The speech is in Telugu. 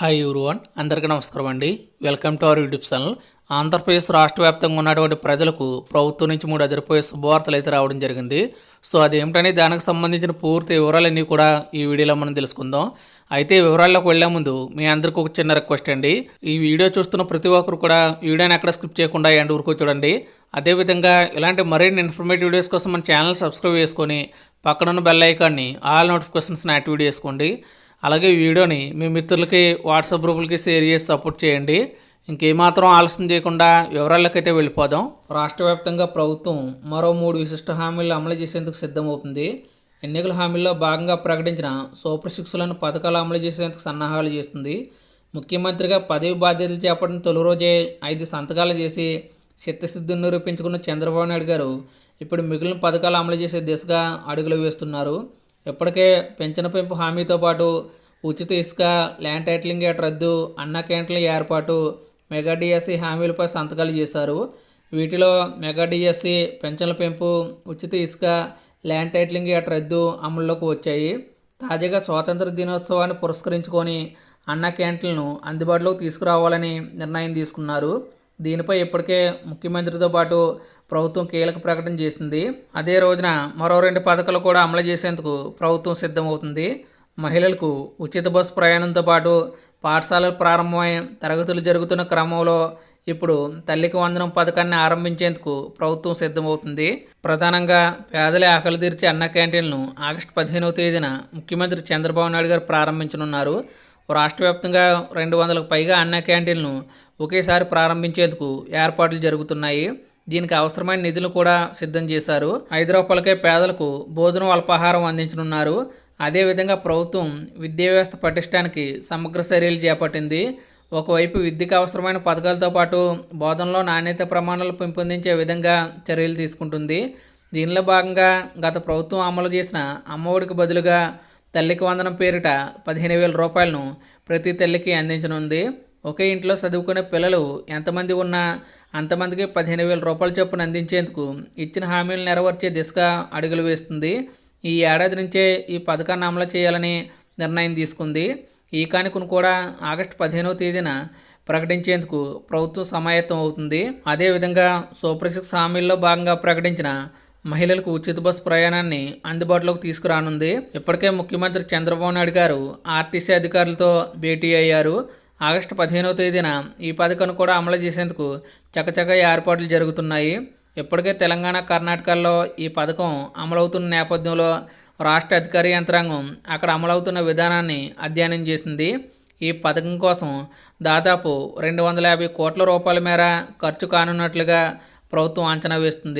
హాయ్ ఎవ్రీవన్, అందరికీ నమస్కారం అండి. Welcome to our YouTube channel. Andhra Pradesh రాష్ట్ర వ్యాప్తంగా ఉన్నటువంటి ప్రజలకు ప్రభుత్వం నుంచి 3 అదిరిపోయే శుభవార్తలు అయితే రావడం జరిగింది. సో అదేమిటని దానికి సంబంధించిన పూర్తి వివరాలన్నీ కూడా ఈ వీడియోలో మనం తెలుసుకుందాం. అయితే వివరాల్లోకి వెళ్లే ముందు మీ అందరికీ ఒక చిన్న రిక్వెస్ట్ అండి. ఈ వీడియో చూస్తున్న ప్రతి ఒక్కరు కూడా వీడియోని ఎక్కడ స్కిప్ చేయకుండా ఎండ్ వరకు చూడండి. అదేవిధంగా ఇలాంటి మరిన్ని ఇన్ఫర్మేటివ్ వీడియోస్ కోసం మన ఛానల్ సబ్స్క్రైబ్ చేసుకొని పక్కనున్న బెల్ ఐకాన్ని ఆల్ నోటిఫికేషన్స్ని యాక్టివేట్ చేసుకోండి. అలాగే ఈ వీడియోని మీ మిత్రులకి వాట్సాప్ గ్రూపులకి షేర్ చేసి సపోర్ట్ చేయండి. ఇంకేమాత్రం ఆలస్యం చేయకుండా వివరాలకైతే వెళ్ళిపోదాం. రాష్ట్ర వ్యాప్తంగా ప్రభుత్వం మరో 3 విశిష్ట హామీలు అమలు చేసేందుకు సిద్ధమవుతుంది. ఎన్నికల హామీల్లో భాగంగా ప్రకటించిన సూపర్ 6లను పథకాలు అమలు చేసేందుకు సన్నాహాలు చేస్తుంది. ముఖ్యమంత్రిగా పదవి బాధ్యతలు చేపట్టిన తొలి రోజే 5 సంతకాలు చేసి చిత్తశుద్ధిని నిరూపించుకున్న చంద్రబాబు నాయుడు గారు ఇప్పుడు మిగిలిన పథకాలు అమలు చేసే దిశగా అడుగులు వేస్తున్నారు. ఇప్పటికే పెన్షన్ పెంపు హామీతో పాటు ఉచిత ఇసుక, ల్యాండ్ టైటిలింగ్ యాక్ట్ రద్దు, అన్న క్యాంటీన్ల ఏర్పాటు, మెగా డిఎస్సి హామీలపై సంతకాలు చేశారు. వీటిలో మెగా డిఎస్సి, పెన్షన్ల పెంపు, ఉచిత ఇసుక, ల్యాండ్ టైటిలింగ్ యాక్ట్ రద్దు అమల్లోకి వచ్చాయి. తాజాగా స్వాతంత్ర దినోత్సవాన్ని పురస్కరించుకొని అన్న క్యాంటీన్లను అందుబాటులోకి తీసుకురావాలని నిర్ణయం తీసుకున్నారు. దీనిపై ఇప్పటికే ముఖ్యమంత్రితో పాటు ప్రభుత్వం కీలక ప్రకటన చేసింది. అదే రోజున మరో 2 పథకాలు కూడా అమలు చేసేందుకు ప్రభుత్వం సిద్ధమవుతుంది. మహిళలకు ఉచిత బస్సు ప్రయాణంతో పాటు పాఠశాలలు ప్రారంభమై తరగతులు జరుగుతున్న క్రమంలో ఇప్పుడు తల్లికి వందనం పథకాన్ని ఆరంభించేందుకు ప్రభుత్వం సిద్ధమవుతుంది. ప్రధానంగా పేదల ఆకలి తీర్చే అన్న క్యాంటీన్లను ఆగస్టు 15వ తేదీన ముఖ్యమంత్రి చంద్రబాబు నాయుడు గారు ప్రారంభించనున్నారు. రాష్ట్ర వ్యాప్తంగా 200లకు పైగా అన్న క్యాంటీన్లను ఒకేసారి ప్రారంభించేందుకు ఏర్పాట్లు జరుగుతున్నాయి. దీనికి అవసరమైన నిధులు కూడా సిద్ధం చేశారు. 5 రూపాయలకే పేదలకు భోజనం అల్పాహారం అందించనున్నారు. అదేవిధంగా ప్రభుత్వం విద్యా వ్యవస్థ పటిష్టానికి సమగ్ర చర్యలు చేపట్టింది. ఒకవైపు విద్యకు అవసరమైన పథకాలతో పాటు బోధనలో నాణ్యత ప్రమాణాలు పెంపొందించే విధంగా చర్యలు తీసుకుంటుంది. దీనిలో భాగంగా గత ప్రభుత్వం అమలు చేసిన అమ్మఒడికి బదులుగా తల్లికి వందనం పేరిట 15,000 రూపాయలను ప్రతి తల్లికి అందించనుంది. ఒకే ఇంట్లో చదువుకునే పిల్లలు ఎంతమంది ఉన్నా అంతమందికి 15,000 రూపాయల చొప్పున అందించేందుకు ఇచ్చిన హామీలు నెరవేర్చే దిశగా అడుగులు వేస్తుంది. ఈ ఏడాది నుంచే ఈ పథకాన్ని అమలు చేయాలని నిర్ణయం తీసుకుంది. ఈ కానుకను కూడా ఆగస్టు 15వ తేదీన ప్రకటించేందుకు ప్రభుత్వం సమాయత్తం అవుతుంది. అదేవిధంగా సూపర్ 6 హామీల్లో భాగంగా ప్రకటించిన మహిళలకు ఉచిత బస్సు ప్రయాణాన్ని అందుబాటులోకి తీసుకురానుంది. ఇప్పటికే ముఖ్యమంత్రి చంద్రబాబు నాయుడు గారు ఆర్టీసీ అధికారులతో భేటీ అయ్యారు. ఆగస్టు 15వ తేదీన ఈ పథకాన్ని కూడా అమలు చేసేందుకు చకచకా ఏర్పాట్లు జరుగుతున్నాయి. ఇప్పటికే తెలంగాణ, కర్ణాటకల్లో ఈ పథకం అమలవుతున్న నేపథ్యంలో రాష్ట్ర అధికార యంత్రాంగం అక్కడ అమలవుతున్న విధానాన్ని అధ్యయనం చేసింది. ఈ పథకం కోసం దాదాపు 250 కోట్ల రూపాయల మేర ఖర్చు కానున్నట్లుగా ప్రభుత్వం అంచనా వేస్తుంది.